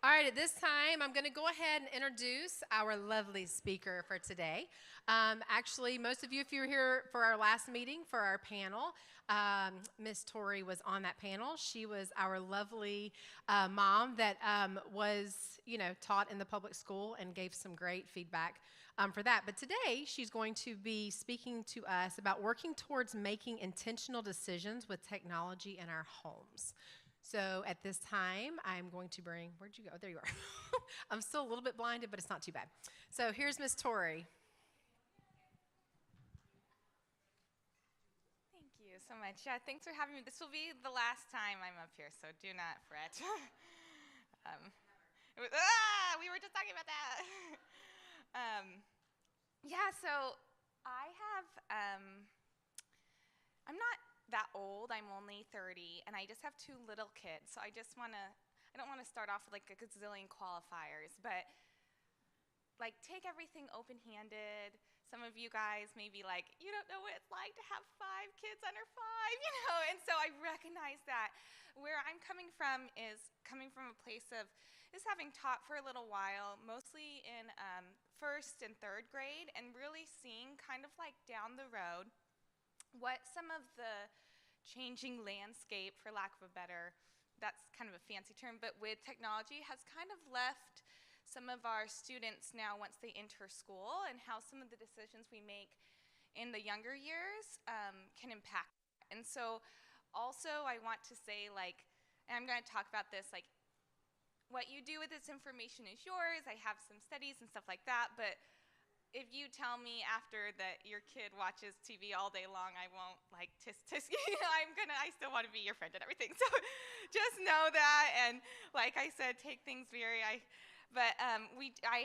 All right, at this time, I'm going to go ahead and introduce our lovely speaker for today. Actually, most of you, if you were here for our last meeting for our panel, Miss Tori was on that panel. She was our lovely mom that was, taught in the public school and gave some great feedback for that. But today, she's going to be speaking to us about working towards making intentional decisions with technology in our homes. So at this time, I'm going to bring, where'd you go? There you are. I'm still a little bit blinded, but it's not too bad. So here's Miss Tori. Thank you so much. Yeah, thanks for having me. This will be the last time I'm up here, so do not fret. um, we were just talking about that. Yeah, so I have, I'm not that old. I'm only 30, and I just have two little kids. So I don't want to start off with like a gazillion qualifiers, but like take everything open-handed. Some of you guys may be like, you don't know what it's like to have 5 kids under 5, and so I recognize that. Where I'm coming from is coming from a place of just having taught for a little while, mostly in first and third grade, and really seeing kind of like down the road what some of the changing landscape, for lack of a better, that's kind of a fancy term, but with technology has kind of left some of our students now once they enter school, and how some of the decisions we make in the younger years can impact. And so also I want to say, like, and I'm going to talk about this, like, what you do with this information is yours. I have some studies and stuff like that, but if you tell me after that your kid watches TV all day long, I won't like tisk. I still want to be your friend and everything. So just know that, and like I said, take things I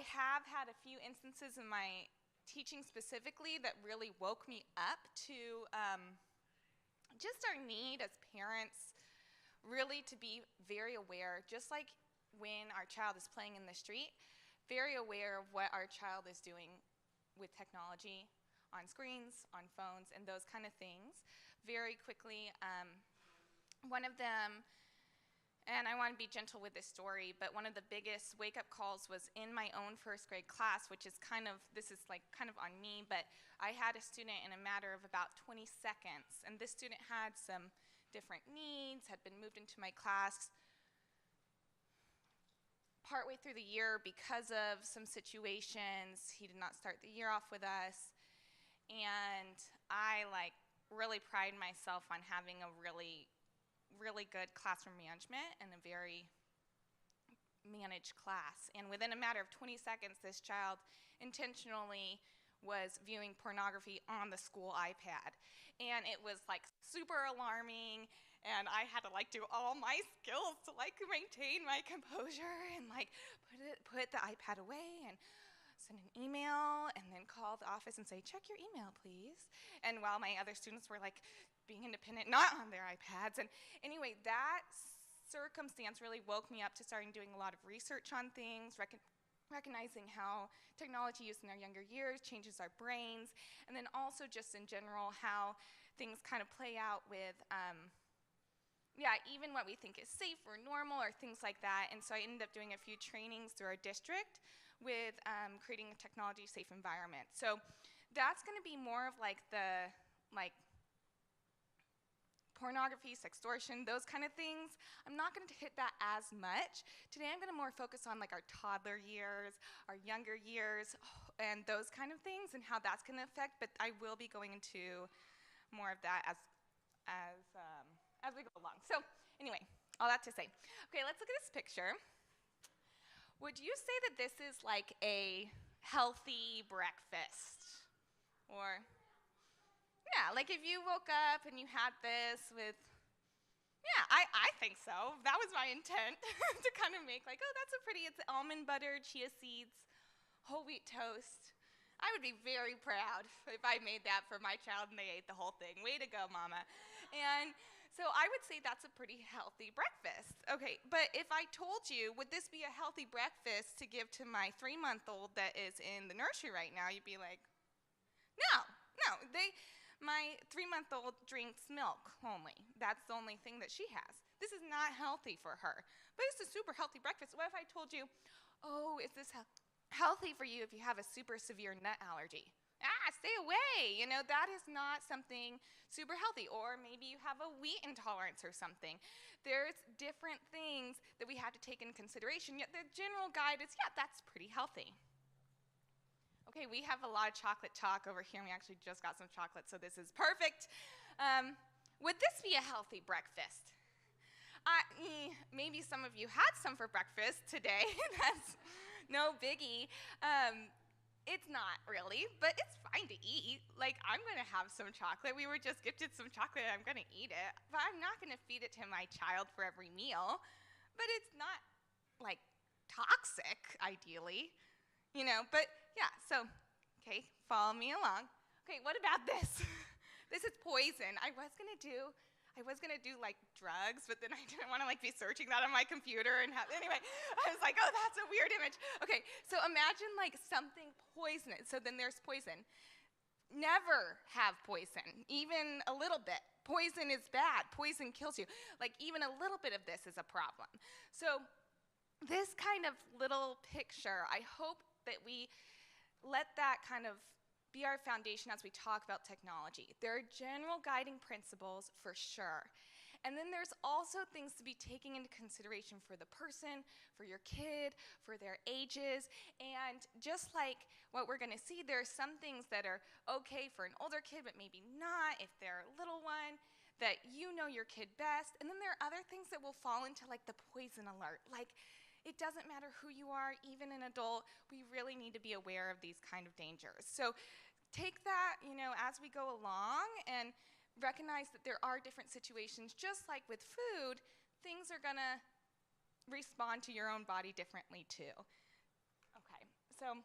have had a few instances in my teaching specifically that really woke me up to just our need as parents really to be very aware, just like when our child is playing in the street, very aware of what our child is doing with technology, on screens, on phones, and those kind of things. Very quickly, one of them, and I want to be gentle with this story, but one of the biggest wake-up calls was in my own first grade class, which is this is like kind of on me, but I had a student in a matter of about 20 seconds, and this student had some different needs, had been moved into my class partway through the year because of some situations. He did not start the year off with us, and I really pride myself on having a really good classroom management and a very managed class. And within a matter of 20 seconds, this child intentionally was viewing pornography on the school iPad, and it was like super alarming. And I had to do all my skills to maintain my composure and put the iPad away and send an email and then call the office and say, check your email, please. And while my other students were being independent, not on their iPads. And anyway, that circumstance really woke me up to starting doing a lot of research on things, recognizing how technology used in our younger years changes our brains, and then also just in general how things kind of play out with even what we think is safe or normal or things like that. And so I ended up doing a few trainings through our district with creating a technology-safe environment. So that's going to be more of the pornography, sextortion, those kind of things. I'm not going to hit that as much. Today I'm going to more focus on our toddler years, our younger years, and those kind of things and how that's going to affect, but I will be going into more of that as we go along. So anyway, all that to say. Okay, let's look at this picture. Would you say that this is like a healthy breakfast? Or, yeah, like if you woke up and you had this with, yeah, I think so. That was my intent to kind of make it's almond butter, chia seeds, whole wheat toast. I would be very proud if I made that for my child and they ate the whole thing. Way to go, mama. And so I would say that's a pretty healthy breakfast. Okay, but if I told you, would this be a healthy breakfast to give to my 3-month-old that is in the nursery right now, you'd be like, no. My 3-month-old drinks milk only. That's the only thing that she has. This is not healthy for her. But it's a super healthy breakfast. What if I told you, oh, is this healthy for you if you have a super severe nut allergy? Stay away. That is not something super healthy. Or maybe you have a wheat intolerance or something. There's different things that we have to take into consideration, yet the general guide is, that's pretty healthy. Okay, we have a lot of chocolate talk over here, and we actually just got some chocolate, so this is perfect. Would this be a healthy breakfast? Maybe some of you had some for breakfast today. That's no biggie. It's not really, but it's fine to eat. I'm going to have some chocolate. We were just gifted some chocolate, and I'm going to eat it. But I'm not going to feed it to my child for every meal. But it's not, toxic, ideally. But yeah, so, okay, follow me along. Okay, what about this? This is poison. I was gonna do drugs, but then I didn't want to be searching that on my computer and anyway, I was like, oh, that's a weird image. Okay, so imagine something poisonous. So then there's poison. Never have poison, even a little bit. Poison is bad. Poison kills you. Even a little bit of this is a problem. So this kind of little picture, I hope that we let that kind of be our foundation as we talk about technology. There are general guiding principles for sure. And then there's also things to be taken into consideration for the person, for your kid, for their ages. And just like what we're going to see, there are some things that are okay for an older kid, but maybe not if they're a little one, that you know your kid best. And then there are other things that will fall into the poison alert. It doesn't matter who you are, even an adult, we really need to be aware of these kind of dangers. So take that, as we go along and recognize that there are different situations. Just like with food, things are gonna respond to your own body differently too. Okay, so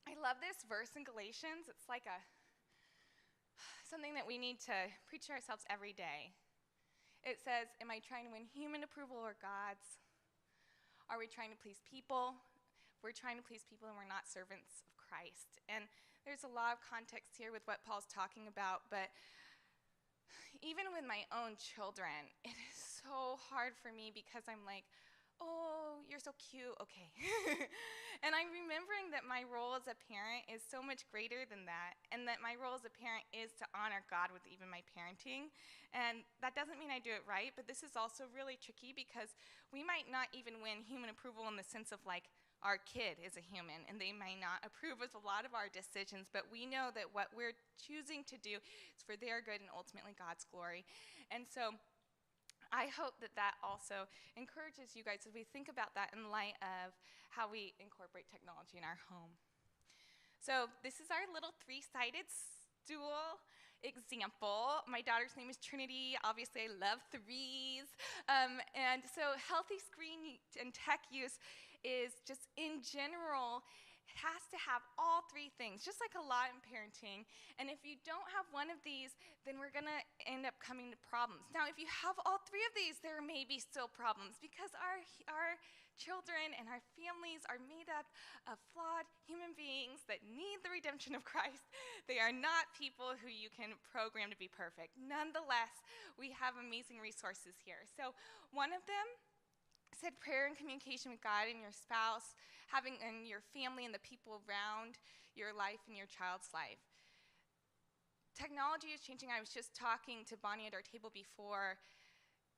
I love this verse in Galatians. It's something that we need to preach to ourselves every day. It says, am I trying to win human approval or God's? Are we trying to please people? We're trying to please people and we're not servants of Christ. And there's a lot of context here with what Paul's talking about, but even with my own children, it is so hard for me because I'm oh, you're so cute, okay. And I'm remembering that my role as a parent is so much greater than that, and that my role as a parent is to honor God with even my parenting. And that doesn't mean I do it right, but this is also really tricky because we might not even win human approval in the sense of our kid is a human, and they may not approve of a lot of our decisions, but we know that what we're choosing to do is for their good and ultimately God's glory. And so I hope that that also encourages you guys as we think about that in light of how we incorporate technology in our home. So this is our little three-sided stool example. My daughter's name is Trinity. Obviously, I love threes. And so healthy screen and tech use is just in general has to have all three things, just like a lot in parenting. And if you don't have one of these, then we're gonna end up coming to problems. Now, if you have all three of these, there may be still problems because our children and our families are made up of flawed human beings that need the redemption of Christ. They are not people who you can program to be perfect. Nonetheless, we have amazing resources here. So one of them said prayer and communication with God and your spouse, having and your family and the people around your life and your child's life. Technology is changing. I was just talking to Bonnie at our table before.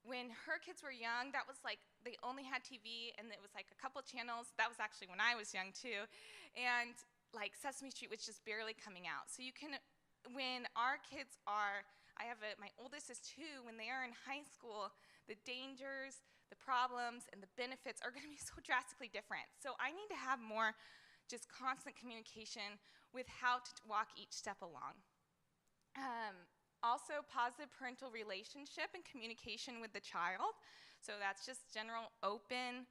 When her kids were young, that was they only had TV and it was a couple channels. That was actually when I was young too. And Sesame Street was just barely coming out. So you can, when our kids are, my oldest is 2, when they are in high school, the dangers, the problems, and the benefits are going to be so drastically different. So I need to have more just constant communication with how to walk each step along. Also, positive parental relationship and communication with the child. So that's just general open,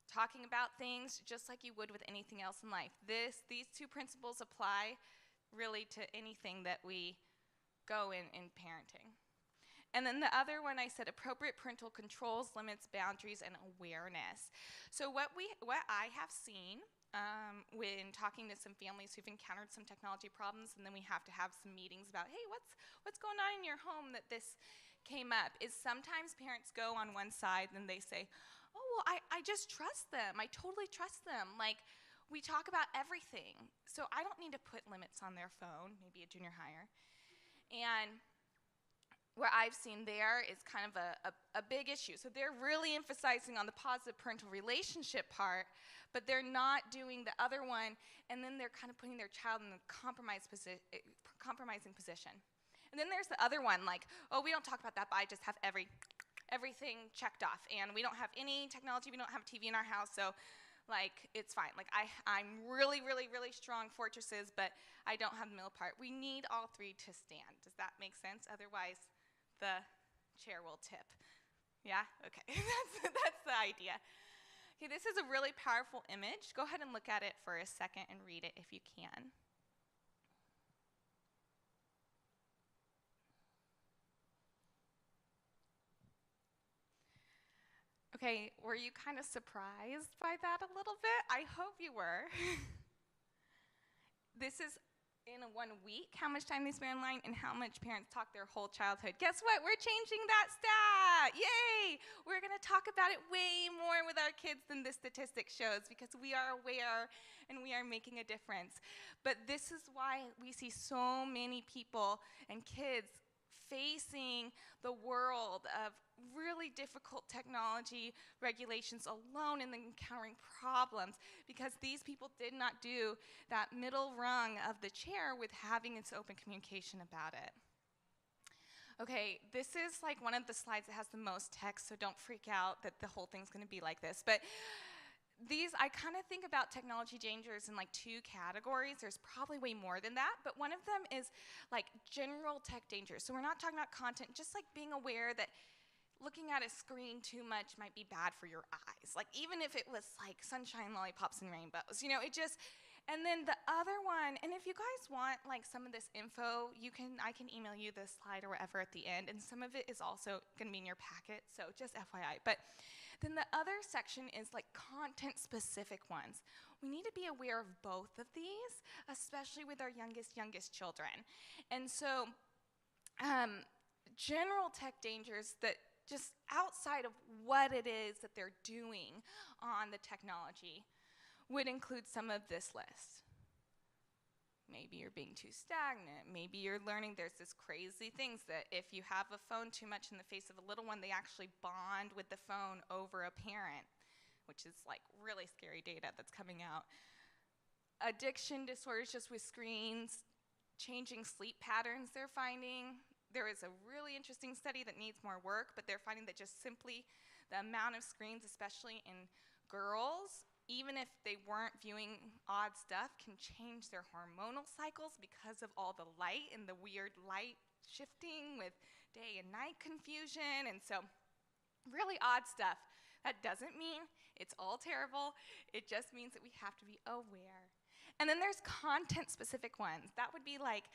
talking about things just like you would with anything else in life. These two principles apply really to anything that we go in parenting. And then the other one I said, appropriate parental controls, limits, boundaries, and awareness. So what I have seen when talking to some families who've encountered some technology problems, and then we have to have some meetings about, hey, what's going on in your home that this came up is sometimes parents go on one side and they say, oh, well, I just trust them. I totally trust them. Like, we talk about everything. So I don't need to put limits on their phone, maybe a junior higher. And what I've seen there is kind of a big issue. So they're really emphasizing on the positive parental relationship part, but they're not doing the other one, and then they're kind of putting their child in a compromising position. And then there's the other one, like, oh, we don't talk about that, but I just have everything checked off, and we don't have any technology, we don't have TV in our house, so like, it's fine. Like, I'm really, really, really strong fortresses, but I don't have the middle part. We need all three to stand. Does that make sense? Otherwise, the chair will tip. Yeah? Okay. that's the idea. Okay, this is a really powerful image. Go ahead and look at it for a second and read it if you can. Okay, were you kind of surprised by that a little bit? I hope you were. This is in 1 week, how much time they spend online and how much parents talk their whole childhood. Guess what? We're changing that stat. Yay! We're going to talk about it way more with our kids than this statistic shows because we are aware and we are making a difference. But this is why we see so many people and kids facing the world of really difficult technology regulations alone and then encountering problems because these people did not do that middle rung of the chair with having its open communication about it. Okay, this is like one of the slides that has the most text, so don't freak out that the whole thing's going to be like this. But these, I kind of think about technology dangers in like 2 categories. There's probably way more than that, but one of them is like general tech dangers. So we're not talking about content, just like being aware that looking at a screen too much might be bad for your eyes. Like even if it was like sunshine, lollipops, and rainbows, you know, it just, and then the other one, and if you guys want like some of this info, I can email you this slide or whatever at the end, and some of it is also gonna be in your packet, so just FYI. But then the other section is like content-specific ones. We need to be aware of both of these, especially with our youngest children. And so general tech dangers that just outside of what it is that they're doing on the technology would include some of this list. Maybe you're being too stagnant. Maybe you're learning there's this crazy things that if you have a phone too much in the face of a little one, they actually bond with the phone over a parent, which is like really scary data that's coming out. Addiction disorders just with screens, changing sleep patterns they're finding. There is a really interesting study that needs more work, but they're finding that just simply the amount of screens, especially in girls, even if they weren't viewing odd stuff, can change their hormonal cycles because of all the light and the weird light shifting with day and night confusion. And so really odd stuff. That doesn't mean it's all terrible. It just means that we have to be aware. And then there's content-specific ones. That would be like,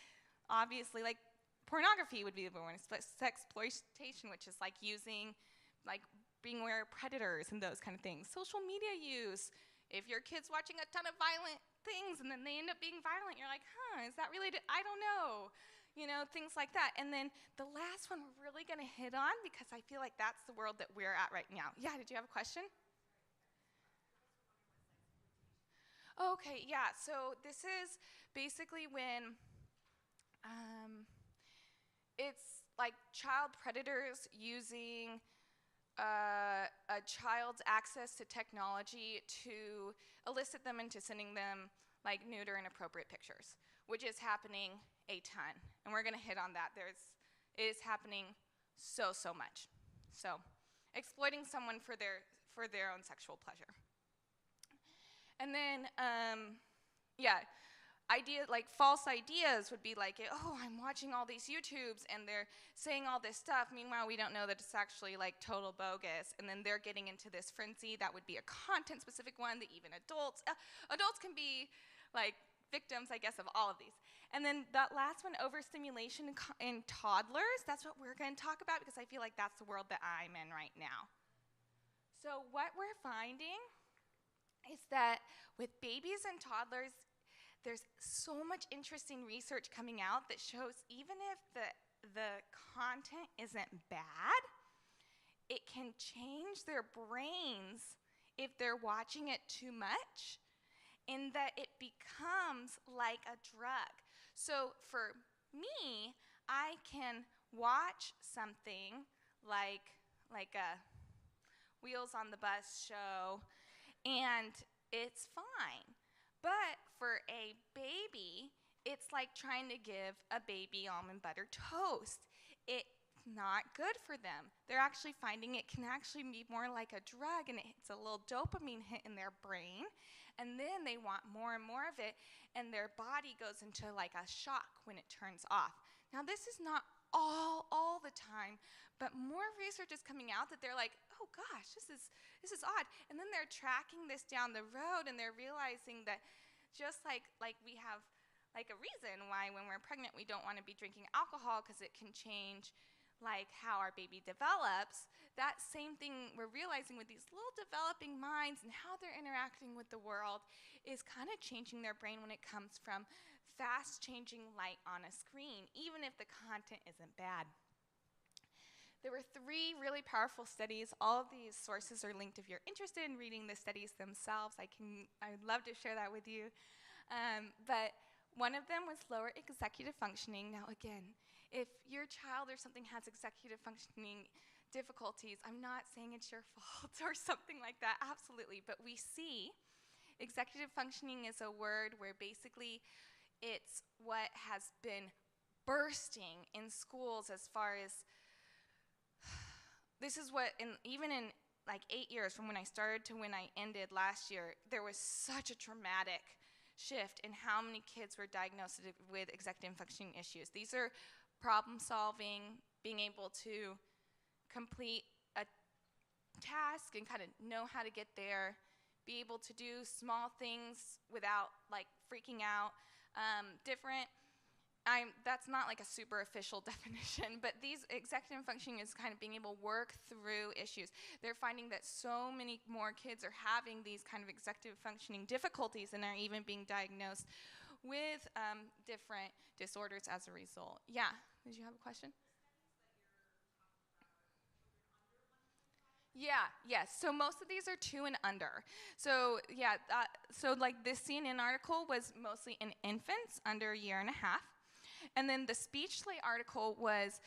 obviously, like pornography would be the one, sexploitation, which is like using, like being aware of predators and those kind of things. Social media use. If your kid's watching a ton of violent things and then they end up being violent, you're like, is that related? I don't know. You know, things like that. And then the last one we're really going to hit on because I feel like that's the world that we're at right now. Yeah, did you have a question? Okay, yeah, so this is basically when it's like child predators using a child's access to technology to elicit them into sending them like nude or inappropriate pictures, which is happening a ton. And we're gonna hit on that. It is happening so much. So exploiting someone for their own sexual pleasure. And then, like false ideas would be like, oh, I'm watching all these YouTubes and they're saying all this stuff. Meanwhile, we don't know that it's actually like total bogus. And then they're getting into this frenzy. That would be a content-specific one that even adults can be like victims, I guess, of all of these. And then that last one, overstimulation in toddlers, that's what we're going to talk about because I feel like that's the world that I'm in right now. So what we're finding is that with babies and toddlers, there's so much interesting research coming out that shows even if the the content isn't bad, it can change their brains if they're watching it too much, in that it becomes like a drug. So for me, I can watch something like a Wheels on the Bus show, and it's fine. But for a baby, it's like trying to give a baby almond butter toast. It's not good for them. They're actually finding it can actually be more like a drug, and it's a little dopamine hit in their brain, and then they want more and more of it, and their body goes into like a shock when it turns off. Now, this is not all the time, but more research is coming out that they're like, oh gosh, this is odd. And then they're tracking this down the road, and they're realizing that just like we have like a reason why when we're pregnant we don't want to be drinking alcohol because it can change like how our baby develops, that same thing we're realizing with these little developing minds and how they're interacting with the world is kind of changing their brain when it comes from fast changing light on a screen, even if the content isn't bad. There were 3 really powerful studies. All of these sources are linked if you're interested in reading the studies themselves. I'd love to share that with you. But one of them was lower executive functioning. Now again, if your child or something has executive functioning difficulties, I'm not saying it's your fault or something like that, absolutely. But we see executive functioning is a word where basically it's what has been bursting in schools as far as, this is what, even in like 8 years from when I started to when I ended last year, there was such a traumatic shift in how many kids were diagnosed with executive functioning issues. These are problem solving, being able to complete a task and kind of know how to get there, be able to do small things without like freaking out, that's not like a super official definition, but these executive functioning is kind of being able to work through issues. They're finding that so many more kids are having these kind of executive functioning difficulties and are even being diagnosed with different disorders as a result. Yeah, did you have a question? Yeah, yes. So most of these are 2 and under. So yeah, so like this CNN article was mostly in infants under a year and a half. And then the speech delay article was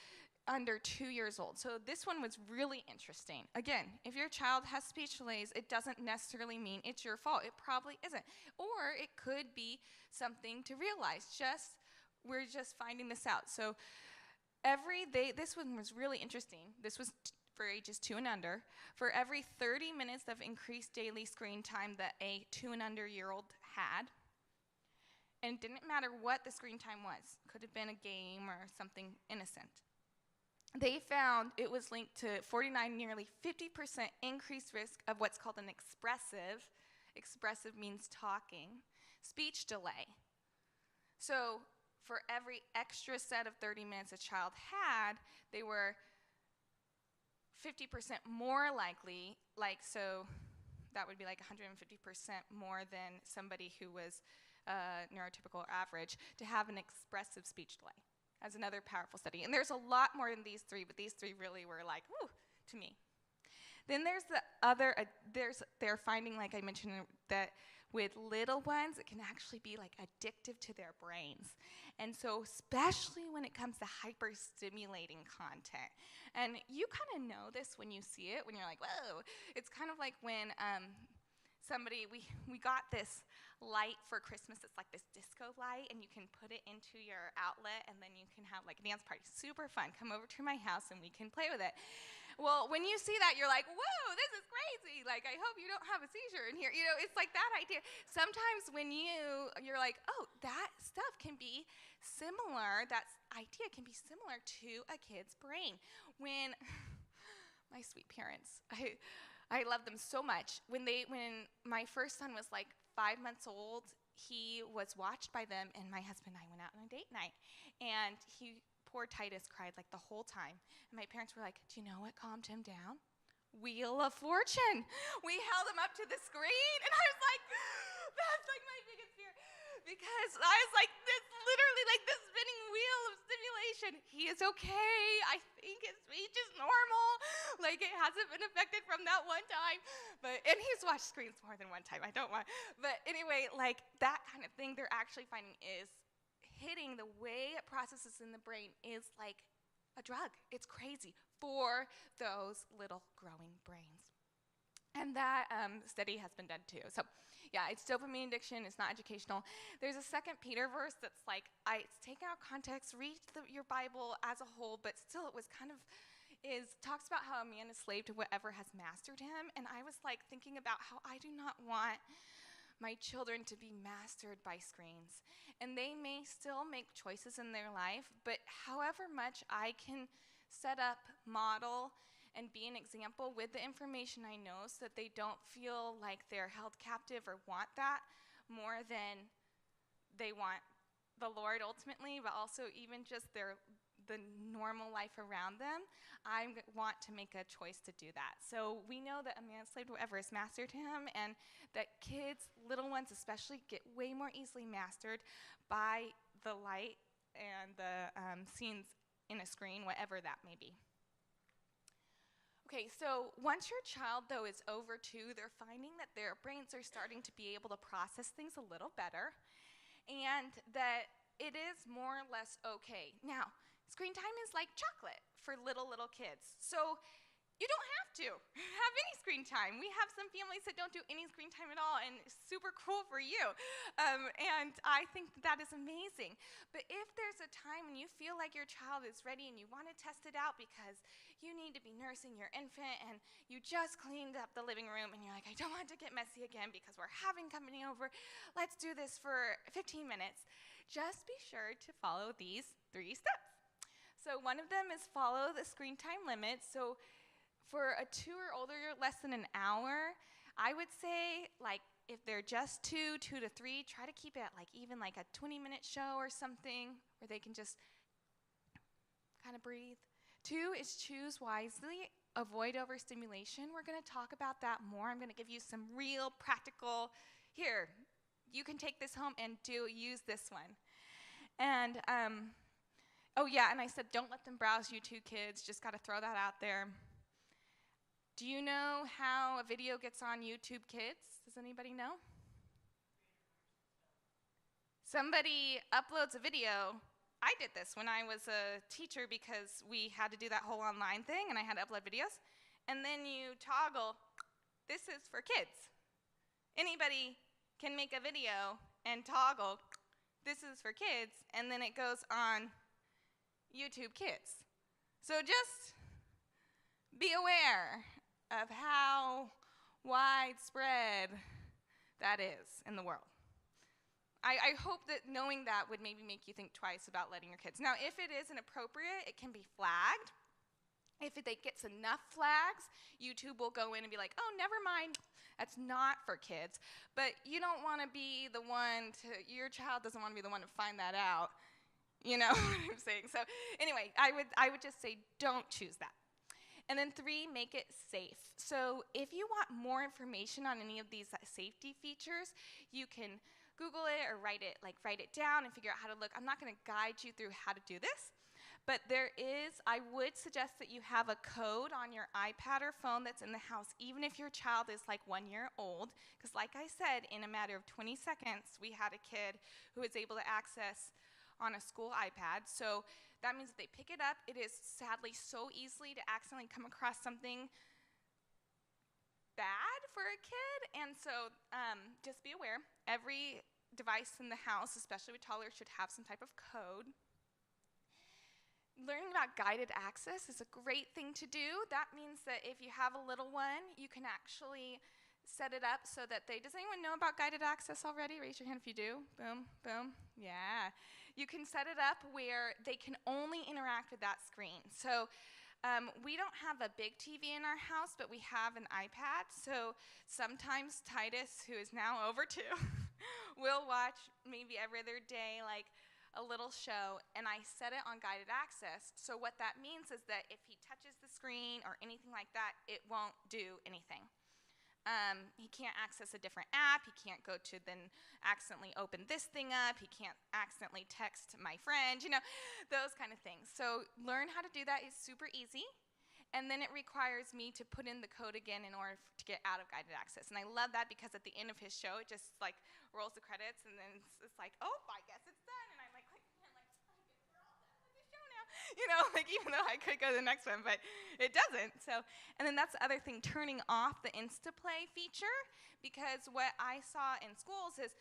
under 2 years old. So this one was really interesting. Again, if your child has speech delays, it doesn't necessarily mean it's your fault. It probably isn't. Or it could be something to realize. We're just finding this out. So this one was really interesting. This was for ages 2 and under. For every 30 minutes of increased daily screen time that a 2 and under year old had, and it didn't matter what the screen time was. Could have been a game or something innocent. They found it was linked to 49, nearly 50% increased risk of what's called an expressive means talking, speech delay. So for every extra set of 30 minutes a child had, they were 50% more likely, so that would be like 150% more than somebody who was neurotypical or average, to have an expressive speech delay, as another powerful study. And there's a lot more than these 3, but these 3 really were like, whew, to me. Then there's the other, they're finding, like I mentioned, that with little ones, it can actually be like addictive to their brains. And so especially when it comes to hyper-stimulating content. And you kind of know this when you see it, when you're like, whoa. It's kind of like when we got this light for Christmas. It's like this disco light, and you can put it into your outlet, and then you can have like a dance party. Super fun. Come over to my house, and we can play with it. Well, when you see that, you're like, whoa, this is crazy. Like, I hope you don't have a seizure in here. It's like that idea. Sometimes when you're like, oh, that stuff can be similar, that idea can be similar to a kid's brain. When my sweet parents, I love them so much. When my first son was like 5 months old, he was watched by them, and my husband and I went out on a date night, and poor Titus cried like the whole time. And my parents were like, do you know what calmed him down? Wheel of Fortune. We held him up to the screen, and I was like, that's like my biggest fear. because I was like, this literally like this spinning wheel of stimulation. He is okay. I think his speech is normal. Like it hasn't been affected from that one time. And he's watched screens more than one time. I don't want. But anyway, like that kind of thing they're actually finding is hitting the way it processes in the brain is like a drug. It's crazy for those little growing brains. And that study has been done too. So yeah, it's dopamine addiction. It's not educational. There's a 2 Peter verse that's like, it's taken out of context, read your Bible as a whole, but still it was kind of, talks about how a man is slave to whatever has mastered him. And I was like thinking about how I do not want my children to be mastered by screens. And they may still make choices in their life, but however much I can set up, model, and be an example with the information I know so that they don't feel like they're held captive or want that more than they want the Lord ultimately, but also even just the normal life around them. I want to make a choice to do that. So we know that a man slave to whatever is mastered to him, and that kids, little ones especially, get way more easily mastered by the light and the scenes in a screen, whatever that may be. Okay, so once your child, though, is over 2, they're finding that their brains are starting to be able to process things a little better, and that it is more or less okay. Now, screen time is like chocolate for little kids. So you don't have to have any screen time. We have some families that don't do any screen time at all, and it's super cool for you. And I think that is amazing. But if there's a time when you feel like your child is ready and you want to test it out because you need to be nursing your infant and you just cleaned up the living room and you're like, I don't want to get messy again because we're having company over. Let's do this for 15 minutes. Just be sure to follow these 3 steps. So one of them is follow the screen time limit. So for a 2 or older, less than an hour, I would say, like, if they're just 2 to 3, try to keep it at, like, even like a 20-minute show or something where they can just kind of breathe. 2 is choose wisely, avoid overstimulation. We're going to talk about that more. I'm going to give you some real practical, here, you can take this home and use this one. And, oh yeah, and I said don't let them browse YouTube Kids, just got to throw that out there. Do you know how a video gets on YouTube Kids? Does anybody know? Somebody uploads a video. I did this when I was a teacher because we had to do that whole online thing and I had to upload videos. And then you toggle, this is for kids. Anybody can make a video and toggle, this is for kids, and then it goes on YouTube Kids. So just be aware of how widespread that is in the world. I hope that knowing that would maybe make you think twice about letting your kids. Now, if it is inappropriate, it can be flagged. If it gets enough flags, YouTube will go in and be like, oh, never mind. That's not for kids. But you don't want to be the one your child doesn't want to be the one to find that out. You know what I'm saying? So anyway, I would just say don't choose that. And then 3, make it safe. So if you want more information on any of these safety features, you can Google it or write it down and figure out how to look. I'm not going to guide you through how to do this, but I would suggest that you have a code on your iPad or phone that's in the house, even if your child is like 1 year old, because like I said, in a matter of 20 seconds, we had a kid who was able to access on a school iPad. So that means if they pick it up, it is sadly so easily to accidentally come across something bad for a kid. And so just be aware, every device in the house, especially with toddlers, should have some type of code. Learning about guided access is a great thing to do. That means that if you have a little one, you can actually set it up so that does anyone know about guided access already? Raise your hand if you do. Boom, boom, yeah. You can set it up where they can only interact with that screen. So we don't have a big TV in our house, but we have an iPad. So sometimes Titus, who is now over 2, will watch maybe every other day, like a little show, and I set it on guided access. So what that means is that if he touches the screen or anything like that, it won't do anything. he can't access a different app. He can't go to then accidentally open this thing up. He can't accidentally text my friend, those kind of things. So learn how to do that is super easy. And then it requires me to put in the code again in order to get out of guided access. And I love that because at the end of his show, it just like rolls the credits, and then it's like, oh, I guess it's done. And I'm like, we're all done with the show now. Even though I could go to the next one, but it doesn't. So, and then that's the other thing, turning off the Instaplay feature, because what I saw in schools is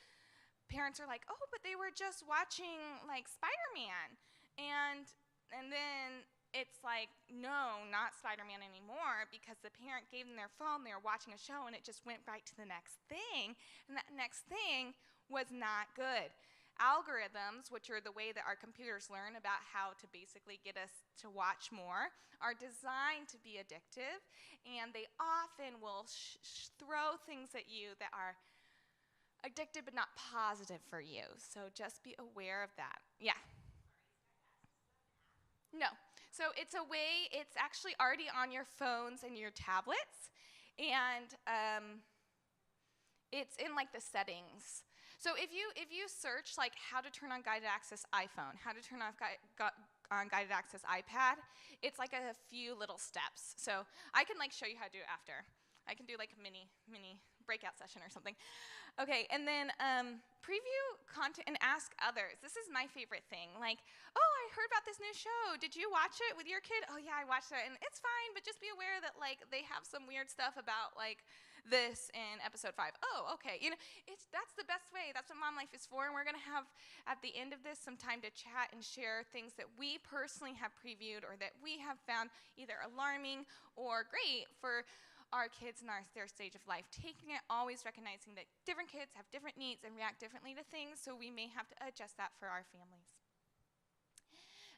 parents are like, oh, but they were just watching like Spider-Man. And then it's like, no, not Spider-Man anymore, because the parent gave them their phone, they were watching a show, and it just went right to the next thing, and that next thing was not good. Algorithms, which are the way that our computers learn about how to basically get us to watch more, are designed to be addictive, and they often will throw things at you that are addictive but not positive for you, so just be aware of that. Yeah. No. So it's actually already on your phones and your tablets, and it's in like the settings. So if you search like how to turn on guided access iPhone, how to turn off on guided access iPad, it's like a few little steps. So I can like show you how to do it after. I can do like a mini breakout session or something. Okay, and then preview content and ask others. This is my favorite thing. Like, oh, I heard about this new show. Did you watch it with your kid? Oh yeah, I watched it, and it's fine, but just be aware that like they have some weird stuff about like this in episode 5. Oh, okay. That's the best way. That's what Mom Life is for, and we're gonna have at the end of this some time to chat and share things that we personally have previewed or that we have found either alarming or great for our kids in their stage of life, taking it, always recognizing that different kids have different needs and react differently to things, so we may have to adjust that for our families.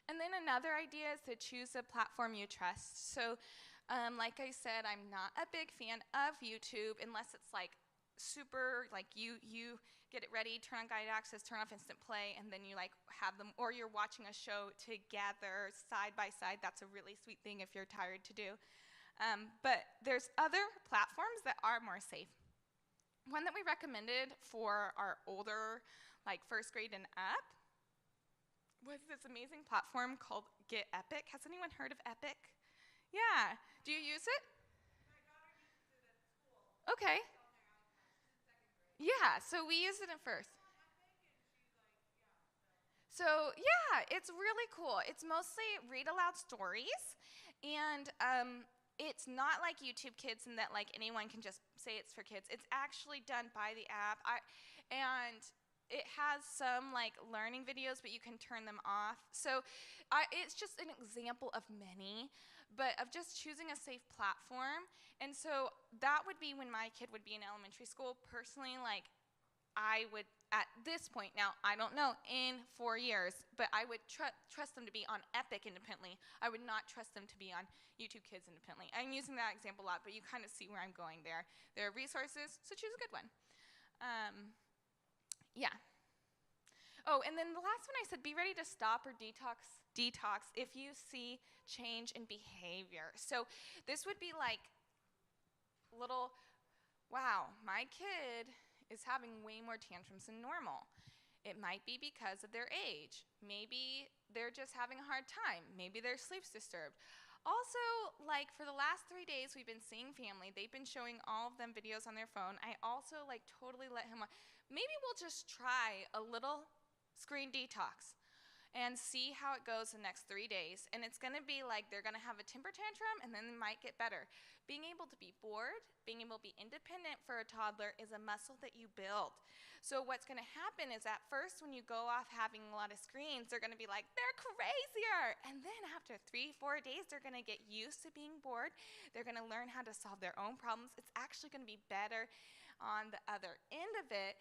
And then another idea is to choose a platform you trust. So like I said, I'm not a big fan of YouTube unless it's like super, like you get it ready, turn on guided access, turn off instant play, and then you like have them, or you're watching a show together side by side. That's a really sweet thing if you're tired to do. But there's other platforms that are more safe. One that we recommended for our older, like first grade and up, was this amazing platform called Get Epic. Has anyone heard of Epic? Yeah. Do you use it? My daughter uses it at school. Okay. It's on their iPad. She's in second grade. Yeah, so we used it at first. It's on Epic, and she's like, yeah. So yeah, it's really cool. It's mostly read aloud stories, and it's not like YouTube Kids in that like anyone can just say it's for kids. It's actually done by the app, and it has some like learning videos, but you can turn them off. So it's just an example of many, but of just choosing a safe platform. And so that would be when my kid would be in elementary school. Personally, like I would, at this point, now I don't know in 4 years, but I would trust them to be on Epic independently. I would not trust them to be on YouTube Kids independently. I'm using that example a lot, but you kind of see where I'm going there. There are resources, so choose a good one. Yeah. Oh, and then the last one I said, be ready to stop or detox if you see change in behavior. So this would be like little, wow, my kid is having way more tantrums than normal. It might be because of their age. Maybe they're just having a hard time. Maybe their sleep's disturbed. Also, like for the last 3 days we've been seeing family. They've been showing all of them videos on their phone. I also like totally let him, maybe we'll just try a little screen detox and see how it goes the next 3 days. And it's gonna be like they're gonna have a temper tantrum and then it might get better. Being able to be bored, being able to be independent for a toddler is a muscle that you build. So what's gonna happen is at first when you go off having a lot of screens, they're gonna be like, they're crazier. And then after 3-4 days, they're gonna get used to being bored. They're gonna learn how to solve their own problems. It's actually gonna be better on the other end of it,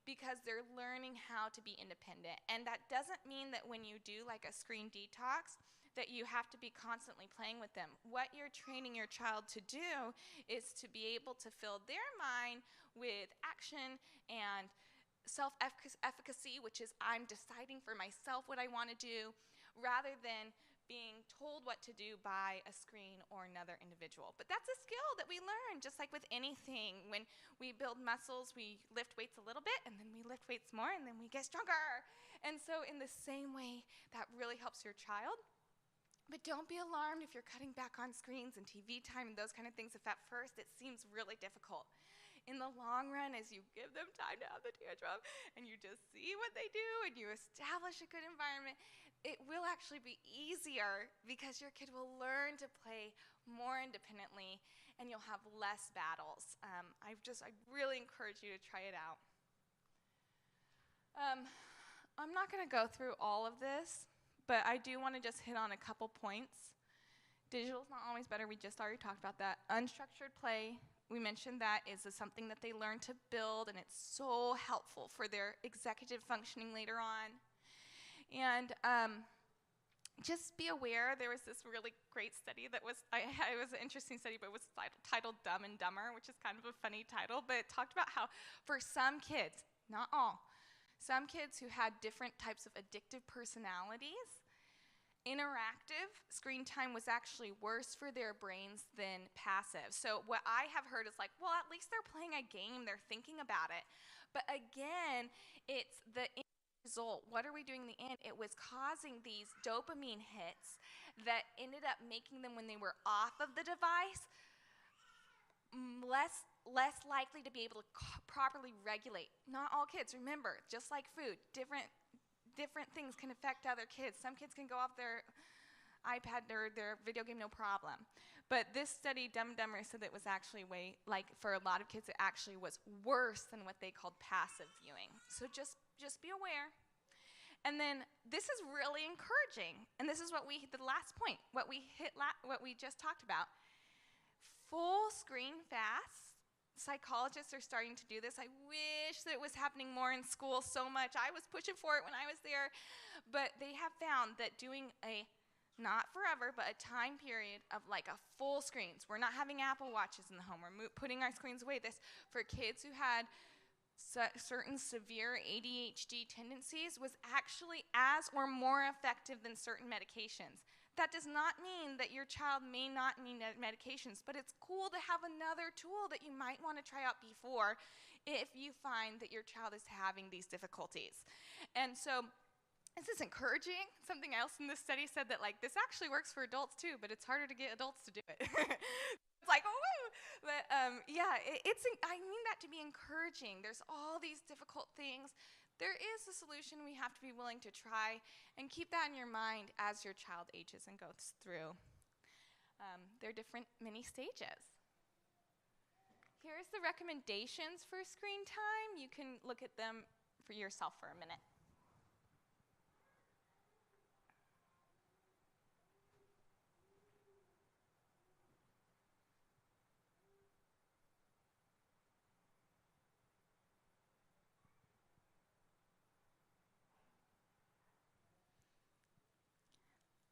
because they're learning how to be independent. And that doesn't mean that when you do like a screen detox that you have to be constantly playing with them. What you're training your child to do is to be able to fill their mind with action and self-efficacy, which is I'm deciding for myself what I want to do, rather than being told what to do by a screen or another individual. But that's a skill that we learn, just like with anything. When we build muscles, we lift weights a little bit, and then we lift weights more, and then we get stronger. And so in the same way, that really helps your child. But don't be alarmed if you're cutting back on screens and TV time and those kind of things, if at first it seems really difficult. In the long run, as you give them time to have the tantrum and you just see what they do and you establish a good environment, it will actually be easier because your kid will learn to play more independently and you'll have less battles. I really encourage you to try it out. I'm not going to go through all of this, but I do want to just hit on a couple points. Digital's not always better. We just already talked about that. Unstructured play, we mentioned that is something that they learn to build, and it's so helpful for their executive functioning later on. And just be aware, there was this really great study that was, it was an interesting study, but it was titled Dumb and Dumber, which is kind of a funny title, but it talked about how for some kids, not all, some kids who had different types of addictive personalities, interactive screen time was actually worse for their brains than passive. So what I have heard is like, well, at least they're playing a game, they're thinking about it. But again, it's the end result. What are we doing in the end? It was causing these dopamine hits that ended up making them, when they were off of the device, less likely to be able to properly regulate. Not all kids, remember, just like food, different things can affect other kids. Some kids can go off their iPad or their video game no problem. But this study, Dumb and Dumber, said that it was actually for a lot of kids, it actually was worse than what they called passive viewing. So just be aware. And then this is really encouraging. And this is the last point, what we just talked about. Full screen fasts. Psychologists are starting to do this. I wish that it was happening more in school so much. I was pushing for it when I was there. But they have found that doing not forever, but a time period of like a full screens. We're not having Apple Watches in the home. We're putting our screens away. This, for kids who had certain severe ADHD tendencies, was actually as or more effective than certain medications. That does not mean that your child may not need medications, but it's cool to have another tool that you might want to try out before if you find that your child is having these difficulties. And so this is encouraging. Something else in this study said that this actually works for adults too, but it's harder to get adults to do it. It's like, oh, but I mean that to be encouraging. There's all these difficult things. There is a solution. We have to be willing to try, and keep that in your mind as your child ages and goes through their different mini stages. Here's the recommendations for screen time. You can look at them for yourself for a minute.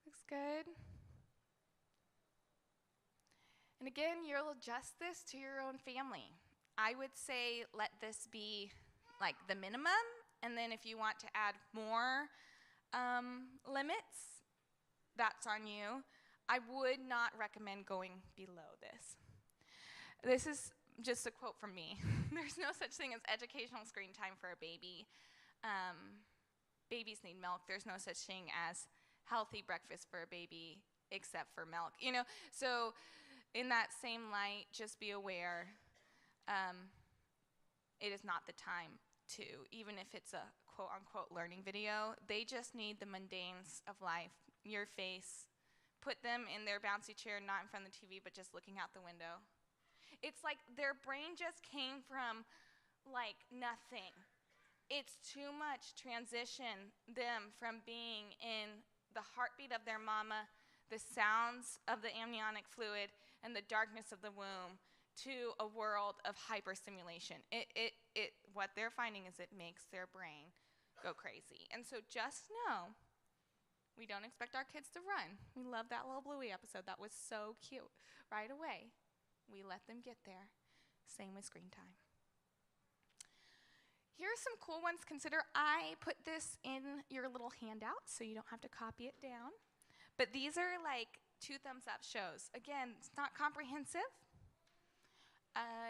Looks good. And again, you'll adjust this to your own family. I would say let this be like the minimum, and then if you want to add more limits, that's on you. I would not recommend going below this. This is just a quote from me. There's no such thing as educational screen time for a baby. Babies need milk. There's no such thing as healthy breakfast for a baby except for milk. So in that same light, just be aware it is not the time to, even if it's a quote-unquote learning video, they just need the mundanes of life, your face. Put them in their bouncy chair, not in front of the TV, but just looking out the window. It's like their brain just came from nothing. It's too much transition them from being in the heartbeat of their mama, the sounds of the amniotic fluid, and the darkness of the womb to a world of hyperstimulation. What they're finding is it makes their brain go crazy. And so just know, we don't expect our kids to run. We love that little Bluey episode. That was so cute. Right away, we let them get there. Same with screen time. Here are some cool ones. Consider, I put this in your little handout so you don't have to copy it down. But these are like 2 thumbs up shows. Again, it's not comprehensive.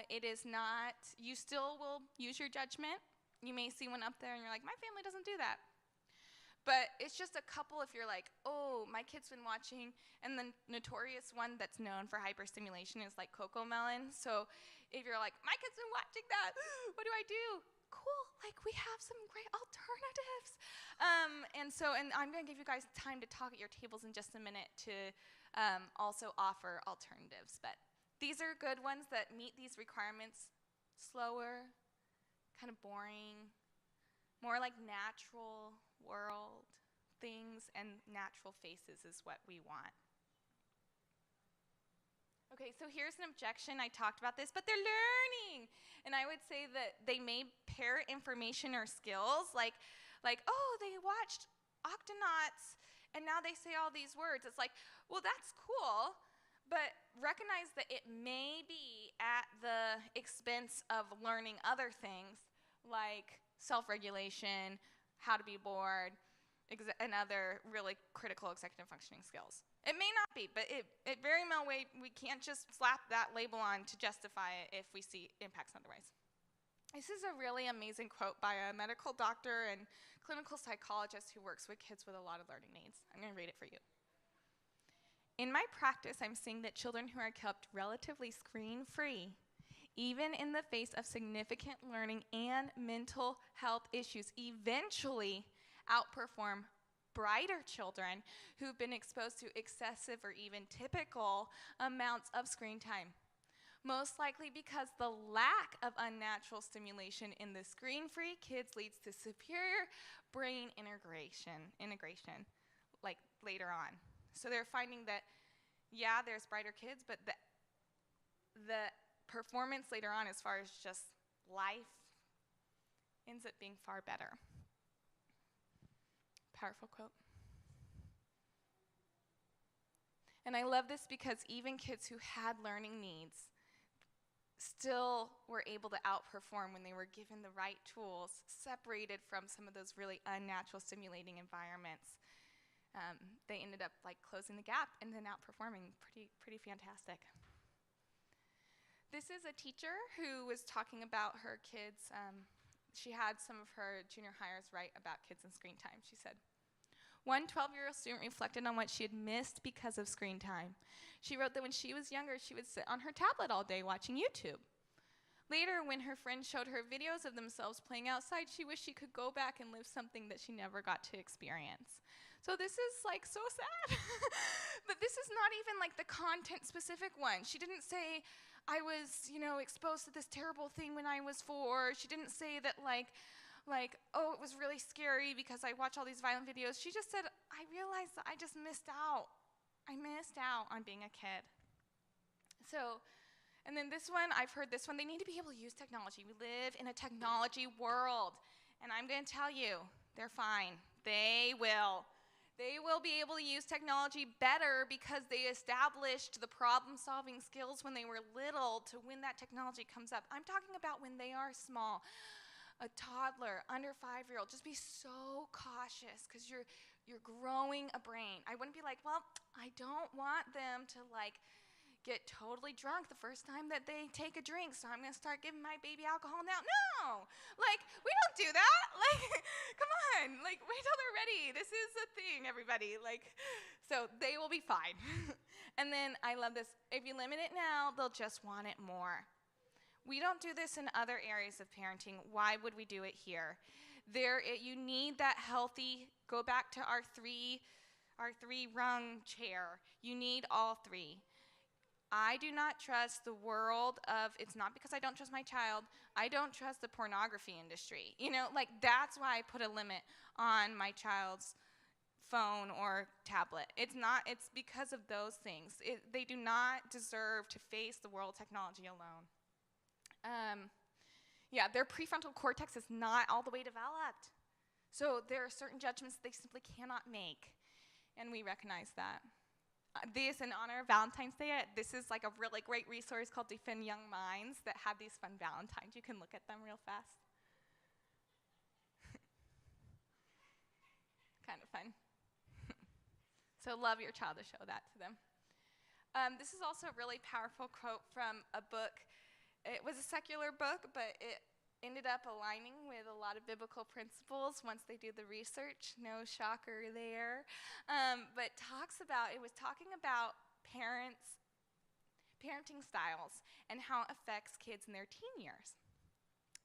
It is not, you still will use your judgment. You may see one up there and you're like, my family doesn't do that. But it's just a couple if you're like, oh, my kid's been watching. And the notorious one that's known for hyperstimulation is like Cocomelon. So if you're like, my kid's been watching that, what do I do? Cool, like we have some great alternatives. And I'm gonna give you guys time to talk at your tables in just a minute to also offer alternatives. But these are good ones that meet these requirements. Slower, kind of boring, more like natural world things, and natural faces is what we want. Okay, so here's an objection. I talked about this, but they're learning. And I would say that they may pair information or skills, like oh, they watched Octonauts, and now they say all these words. It's like, well, that's cool, but recognize that it may be at the expense of learning other things, like self-regulation, how to be bored, and other really critical executive functioning skills. It may not be, but it very well we can't just slap that label on to justify it if we see impacts otherwise. This is a really amazing quote by a medical doctor and clinical psychologist who works with kids with a lot of learning needs. I'm going to read it for you. In my practice, I'm seeing that children who are kept relatively screen-free, even in the face of significant learning and mental health issues, eventually outperform brighter children who've been exposed to excessive or even typical amounts of screen time. Most likely because the lack of unnatural stimulation in the screen-free kids leads to superior brain integration like later on. So they're finding that, yeah, there's brighter kids, but the performance later on as far as just life ends up being far better. Powerful quote. And I love this because even kids who had learning needs still were able to outperform when they were given the right tools, separated from some of those really unnatural stimulating environments. They ended up like closing the gap and then outperforming. Pretty fantastic. This is a teacher who was talking about her kids. She had some of her junior hires write about kids and screen time. She said, one 12-year-old student reflected on what she had missed because of screen time. She wrote that when she was younger, she would sit on her tablet all day watching YouTube. Later, when her friends showed her videos of themselves playing outside, she wished she could go back and live something that she never got to experience. So this is like so sad. But this is not even like the content specific one. She didn't say, I was, exposed to this terrible thing when I was 4. She didn't say that like, oh, it was really scary because I watch all these violent videos. She just said, I realized that I just missed out. I missed out on being a kid. So, and then this one, I've heard this one, they need to be able to use technology. We live in a technology world. And I'm going to tell you, they're fine. They will. They will be able to use technology better because they established the problem-solving skills when they were little to when that technology comes up. I'm talking about when they are small. A toddler, under 5-year-old, just be so cautious because you're growing a brain. I wouldn't be like, well, I don't want them to get totally drunk the first time that they take a drink, so I'm going to start giving my baby alcohol now. No! We don't do that. Come on. Wait till they're ready. This is a thing, everybody. So they will be fine. And then I love this. If you limit it now, they'll just want it more. We don't do this in other areas of parenting. Why would we do it here? You need that healthy, go back to our three-rung chair. You need all 3. I do not trust the world of, it's not because I don't trust my child, I don't trust the pornography industry. That's why I put a limit on my child's phone or tablet. It's because of those things. They do not deserve to face the world of technology alone. Their prefrontal cortex is not all the way developed. So there are certain judgments they simply cannot make, and we recognize that. This, in honor of Valentine's Day, this is a really great resource called Defend Young Minds that have these fun Valentines. You can look at them real fast. Kind of fun. So love your child to show that to them. This is also a really powerful quote from a book. It was a secular book, but it ended up aligning with a lot of biblical principles once they do the research. No shocker there. But it was talking about parenting styles and how it affects kids in their teen years.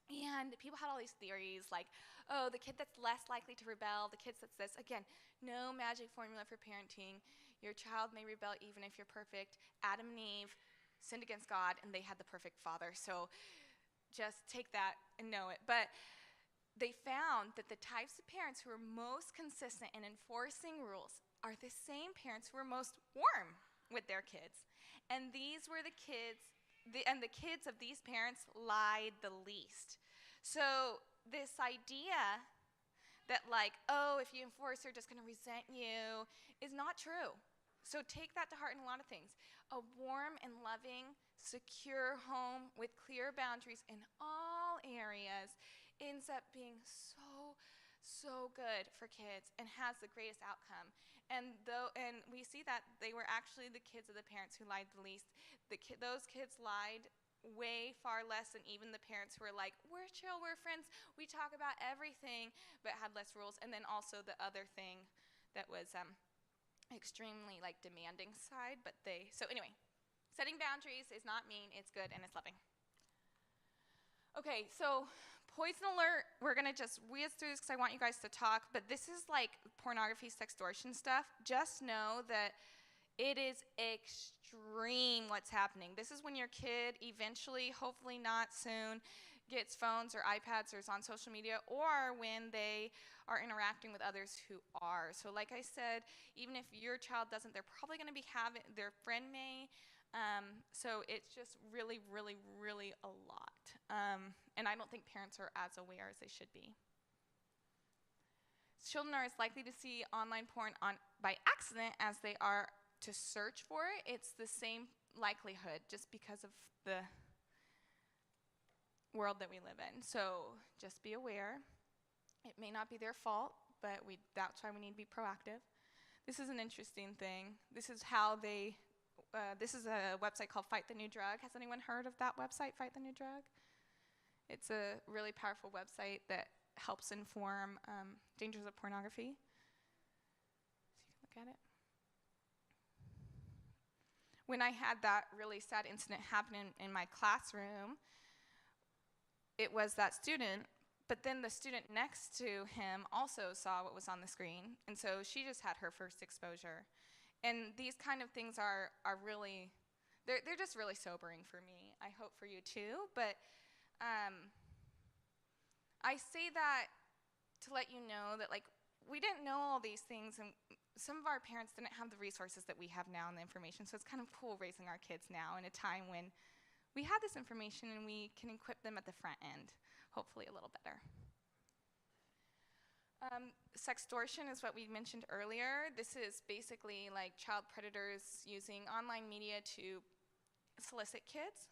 And people had all these theories like, oh, the kid that's less likely to rebel, the kid that's this. Again, no magic formula for parenting. Your child may rebel even if you're perfect. Adam and Eve sinned against God, and they had the perfect father. So just take that and know it. But they found that the types of parents who are most consistent in enforcing rules are the same parents who are most warm with their kids. And these were the kids the kids of these parents lied the least. So this idea that like, oh, if you enforce, they're just going to resent you is not true. So take that to heart in a lot of things. A warm and loving, secure home with clear boundaries in all areas ends up being so good for kids and has the greatest outcome. And we see that they were actually the kids of the parents who lied the least. Those kids lied way far less than even the parents who were like, we're chill, we're friends, we talk about everything, but had less rules. And then also the other thing that was extremely like demanding side, so anyway, setting boundaries is not mean, it's good and it's loving. Okay, so poison alert, we're gonna just whiz through this because I want you guys to talk, but this is like pornography, sextortion stuff. Just know that it is extreme what's happening. This is when your kid eventually, hopefully not soon, gets phones or iPads or is on social media, or when they are interacting with others who are. So like I said, even if your child doesn't, they're probably gonna be their friend may. So it's just really, really, really a lot. And I don't think parents are as aware as they should be. Children are as likely to see online porn by accident as they are to search for it. It's the same likelihood just because of the world that we live in. So just be aware. It may not be their fault, but that's why we need to be proactive. This is an interesting thing. This is this is a website called Fight the New Drug. Has anyone heard of that website, Fight the New Drug? It's a really powerful website that helps inform dangers of pornography. So you can look at it. When I had that really sad incident happen in my classroom, it was that student, but then the student next to him also saw what was on the screen, and so she just had her first exposure. And these kind of things are really, they're just really sobering for me. I hope for you too, but I say that to let you know that like we didn't know all these things, and some of our parents didn't have the resources that we have now and the information, so it's kind of cool raising our kids now in a time when we have this information and we can equip them at the front end, hopefully a little better. Sextortion is what we mentioned earlier. This is basically like child predators using online media to solicit kids.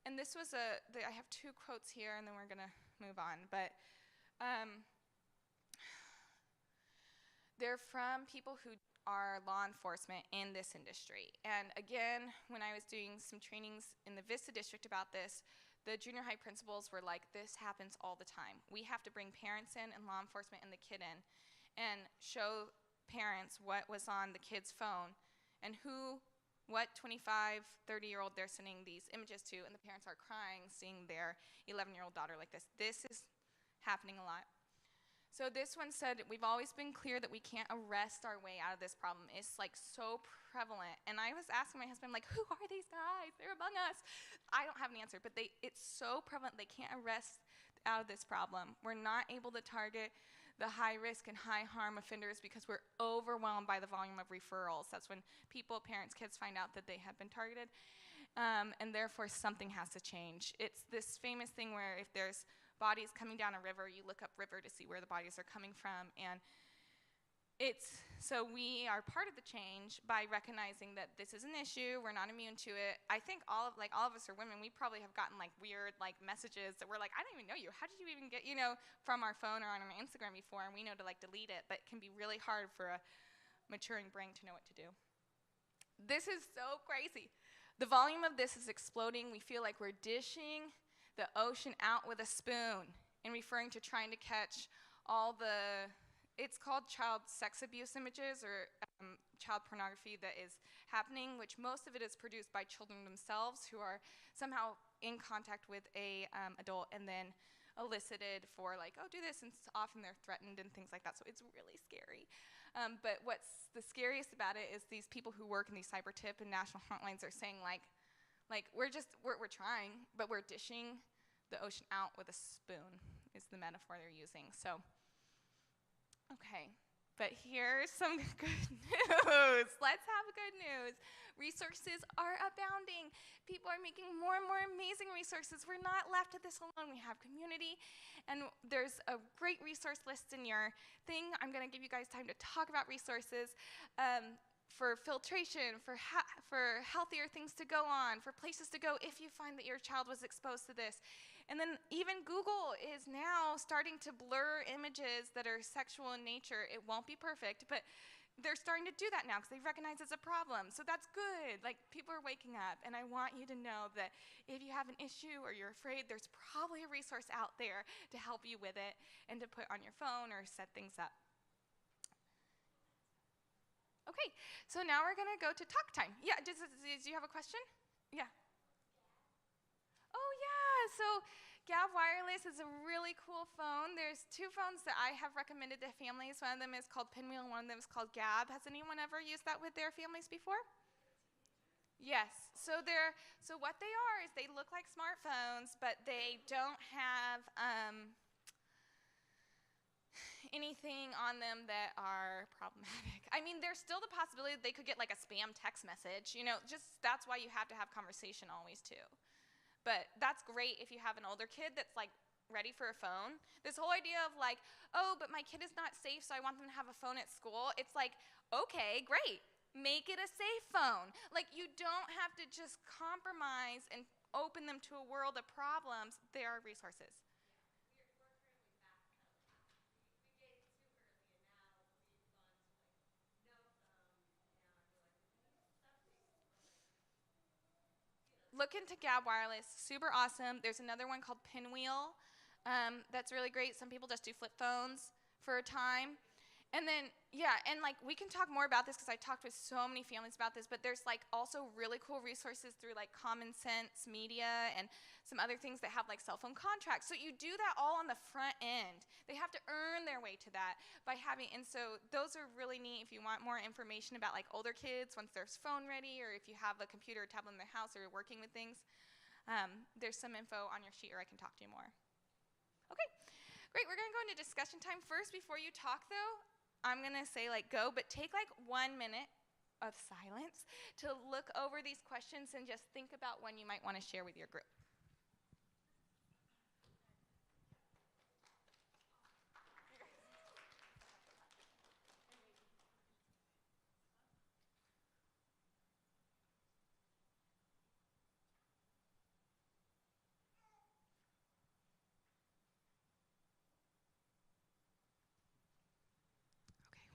And this was I have two quotes here and then we're gonna move on, but they're from people who are law enforcement in this industry. And again, when I was doing some trainings in the Vista district about this, the junior high principals were like, this happens all the time. We have to bring parents in and law enforcement and the kid in and show parents what was on the kid's phone and what 25, 30-year-old they're sending these images to, and the parents are crying seeing their 11-year-old daughter like this. This is happening a lot. So this one said, we've always been clear that we can't arrest our way out of this problem. It's like so prevalent. And I was asking my husband, like, who are these guys? They're among us. I don't have an answer, but it's so prevalent they can't arrest out of this problem. We're not able to target the high risk and high harm offenders because we're overwhelmed by the volume of referrals. That's when people, parents, kids find out that they have been targeted. And therefore something has to change. It's this famous thing where if there's bodies coming down a river, you look up river to see where the bodies are coming from. And so we are part of the change by recognizing that this is an issue, we're not immune to it. I think all of us are women, we probably have gotten like weird like messages that we're like, I don't even know you, how did you even get, from our phone or on our Instagram before, and we know to like delete it, but it can be really hard for maturing brain to know what to do. This is so crazy. The volume of this is exploding. We feel like we're dishing the ocean out with a spoon and referring to trying to catch all the, it's called child sex abuse images or child pornography that is happening, which most of it is produced by children themselves who are somehow in contact with a adult and then elicited for like, oh, do this, and often they're threatened and things like that, so it's really scary. But what's the scariest about it is these people who work in these cyber tip and national hotlines are saying like we're trying, but we're dishing the ocean out with a spoon is the metaphor they're using. So, okay, but here's some good news. Let's have good news. Resources are abounding. People are making more and more amazing resources. We're not left to this alone. We have community, and there's a great resource list in your thing. I'm going to give you guys time to talk about resources for filtration, for healthier things to go on, for places to go if you find that your child was exposed to this. And then even Google is now starting to blur images that are sexual in nature. It won't be perfect, but they're starting to do that now because they recognize it's a problem. So that's good. Like, people are waking up, and I want you to know that if you have an issue or you're afraid, there's probably a resource out there to help you with it and to put on your phone or set things up. Okay, so now we're going to go to talk time. Yeah, do you have a question? Yeah. Oh, yeah. So Gab Wireless is a really cool phone. There's two phones that I have recommended to families. One of them is called Pinwheel, and one of them is called Gab. Has anyone ever used that with their families before? Yes. So what they are is they look like smartphones, but they don't have anything on them that are problematic. I mean, there's still the possibility that they could get like a spam text message. You know, just that's why you have to have conversation always too. But that's great if you have an older kid that's like ready for a phone. This whole idea of like, oh, but my kid is not safe, so I want them to have a phone at school. It's like, okay, great. Make it a safe phone. Like, you don't have to just compromise and open them to a world of problems. There are resources. Look into Gab Wireless, super awesome. There's another one called Pinwheel that's really great. Some people just do flip phones for a time. And then, yeah, and like we can talk more about this because I talked with so many families about this, but there's like also really cool resources through like Common Sense Media and some other things that have like cell phone contracts. So you do that all on the front end. They have to earn their way to that by having, and so those are really neat if you want more information about like older kids once they're phone ready, or if you have a computer or tablet in their house or you're working with things. There's some info on your sheet or I can talk to you more. Okay, great, we're gonna go into discussion time. First, before you talk though, I'm gonna say like go, but take like 1 minute of silence to look over these questions and just think about one you might wanna share with your group.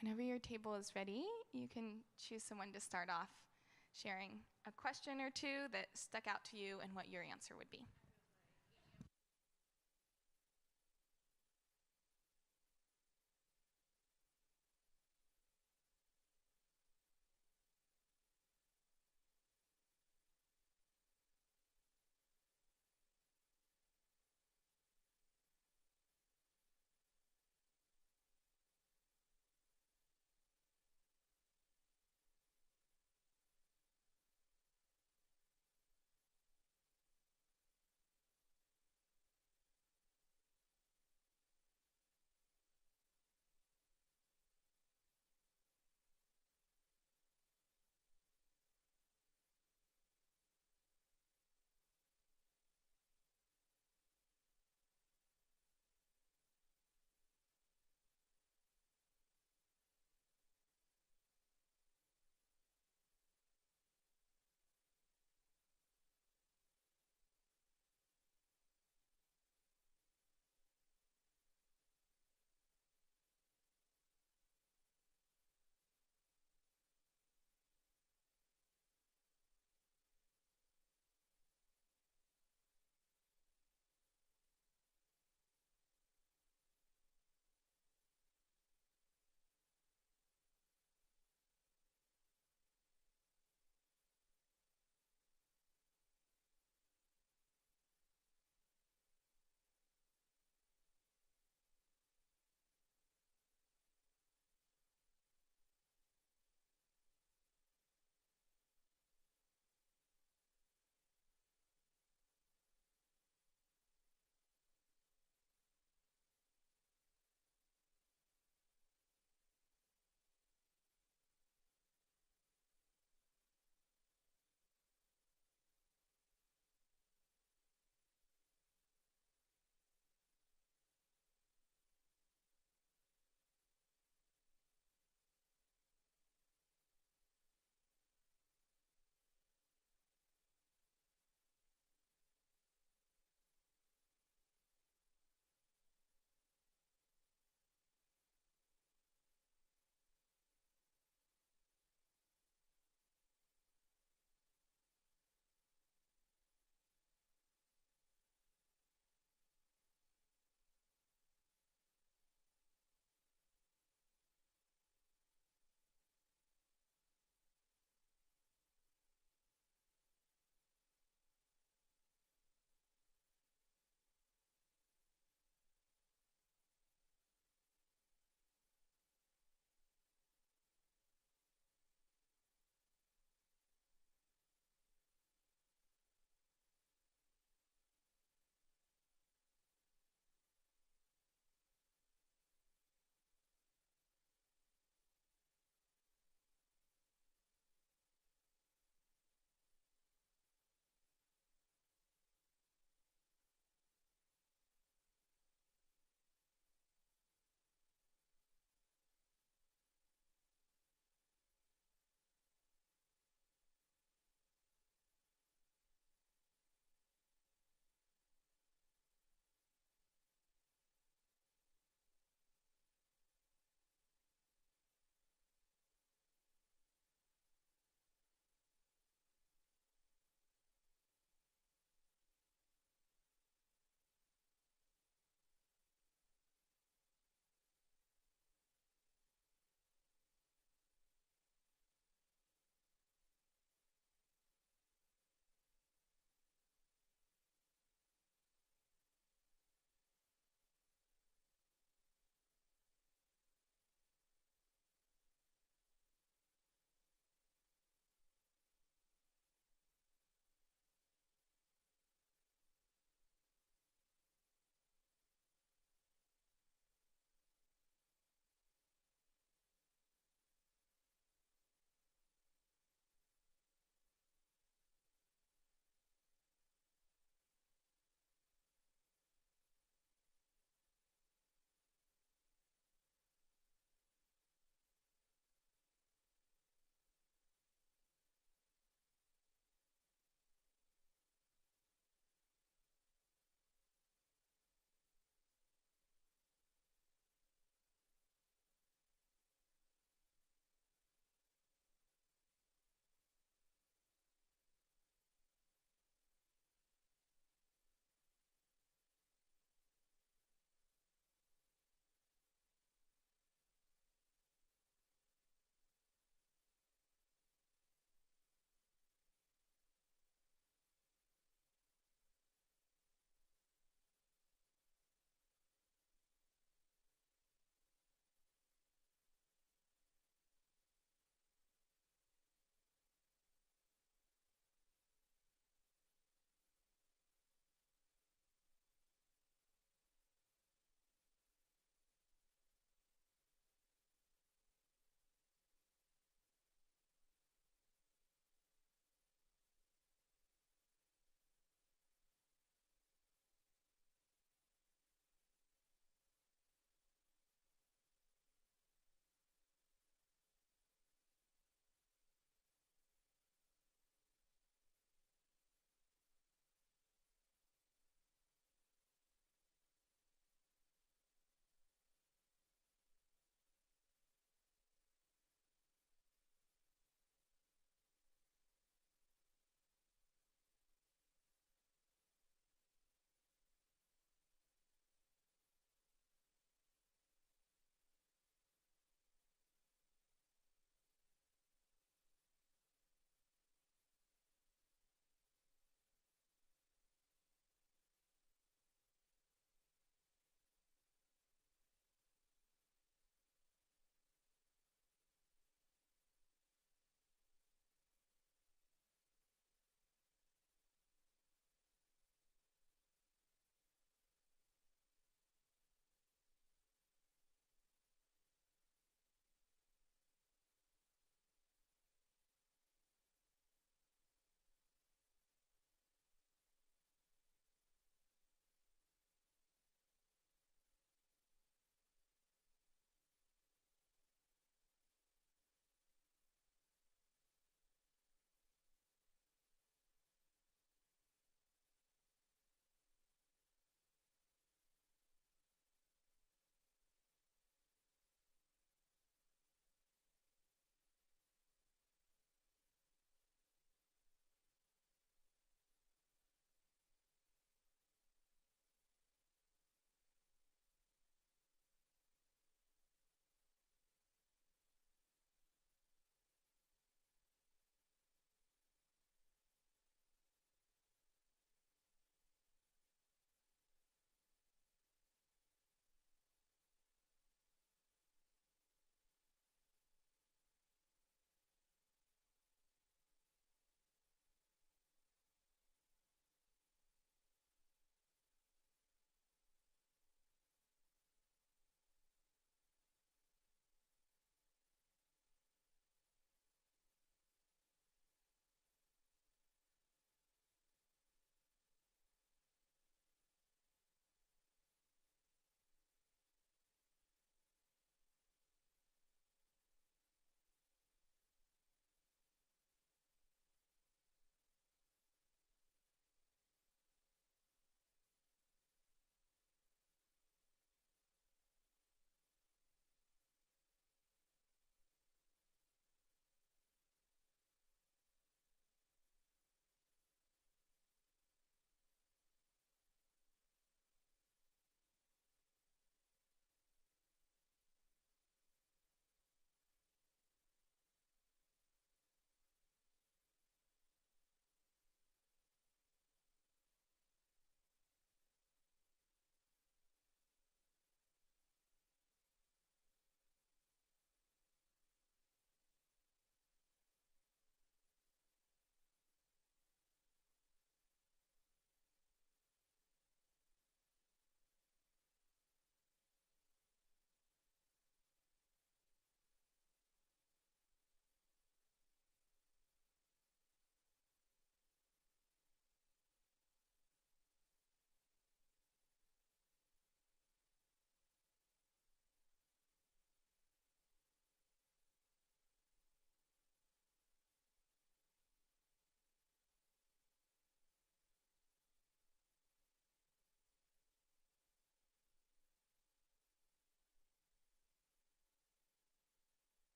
Whenever your table is ready, you can choose someone to start off sharing a question or two that stuck out to you and what your answer would be.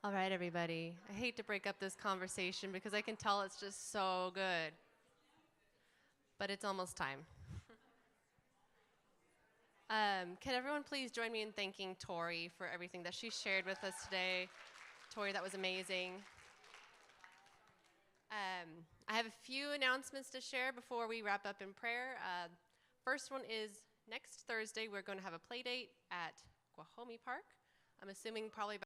All right, everybody. I hate to break up this conversation because I can tell it's just so good. But it's almost time. Can everyone please join me in thanking Tori for everything that she shared with us today? Tori, that was amazing. I have a few announcements to share before we wrap up in prayer. First one is next Thursday, we're going to have a play date at Guajome Park. I'm assuming probably